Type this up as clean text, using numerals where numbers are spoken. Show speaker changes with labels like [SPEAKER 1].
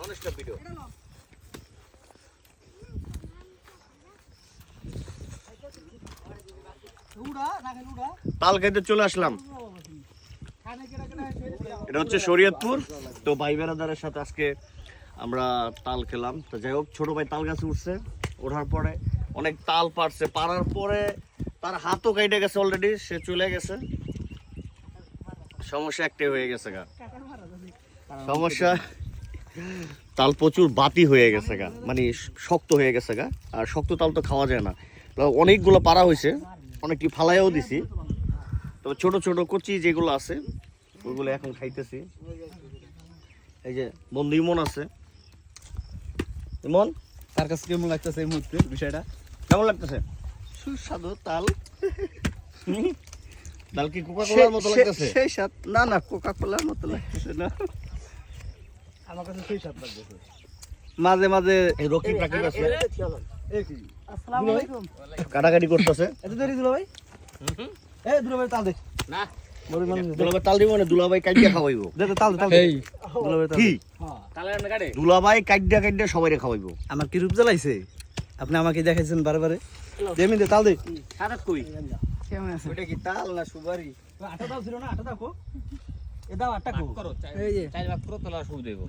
[SPEAKER 1] Nonstop video. তাল খাইতে চলে আসলাম। এটা হচ্ছে শরীয়তপুর। তো ভাই বেড়াদারের সাথে আজকে আমরা তাল খেলাম। তো যাই হোক, ছোট ভাই তাল গাছে উঠছে, ওঠার পরে অনেক তাল পারছে, পারার পরে তার হাতও কেটে গেছে অলরেডি, সে চলে গেছে। সমস্যা একটাই হয়ে গেছে গা, সমস্যা তাল প্রচুর বাতি হয়ে গেছে গা, মানে শক্ত হয়ে গেছে গা। আর শক্ত তাল তো খাওয়া যায় না। অনেকগুলো পারা হয়েছে, অনেকটি ফালাইয়াও দিছি। তবে ছোট ছোট কচি যেগুলো আছে ওইগুলো এখন খাইতেছি। এই যে বন্ধু ইমন আছে। ইমন,
[SPEAKER 2] তার কাছে কেমন লাগতেছে এই মুহূর্তে বিষয়টা?
[SPEAKER 1] কেমন লাগতেছে? সুস্বাদু তাল। তাল কি কোকা কোলার মতো লাগতেছে?
[SPEAKER 2] সেই স্বাদ না, না কোকা কোলার মতো লাগতেছে না, আমার কাছে সেই স্বাদ লাগতেছে। মাঝে মাঝে
[SPEAKER 1] এই রকিব রাকিব আছে,
[SPEAKER 2] আসসালামু আলাইকুম,
[SPEAKER 1] কাটাকাটি করতেছে।
[SPEAKER 2] এত দেরি দুলা ভাই? এই দুলা ভাই তাল দে না,
[SPEAKER 1] দুলাভাই তাল দিব না, দুলাভাই কাইটা খাওয়াইবো।
[SPEAKER 2] দে তাল তাল এই দুলা ভাই তাল
[SPEAKER 1] কি
[SPEAKER 2] তালে না কাটে?
[SPEAKER 1] দুলাভাই কাইটা কাইটা সবাইরে খাওয়াইবো।
[SPEAKER 2] আমার কি রূপ জ্বালাইছে? আপনি আমাকে দেখাইছেন বারবারে। দেমি দে তাল দে।
[SPEAKER 1] সাদাত কই
[SPEAKER 2] কেমন আছে?
[SPEAKER 1] ওটা কি তাল না সুপারি?
[SPEAKER 2] আটা দাও ছিল না, আটা দাও কো, এ দাও আটা কো, এই যে
[SPEAKER 3] চাই ভাগ পুরো তোলা সুবিধা হইব।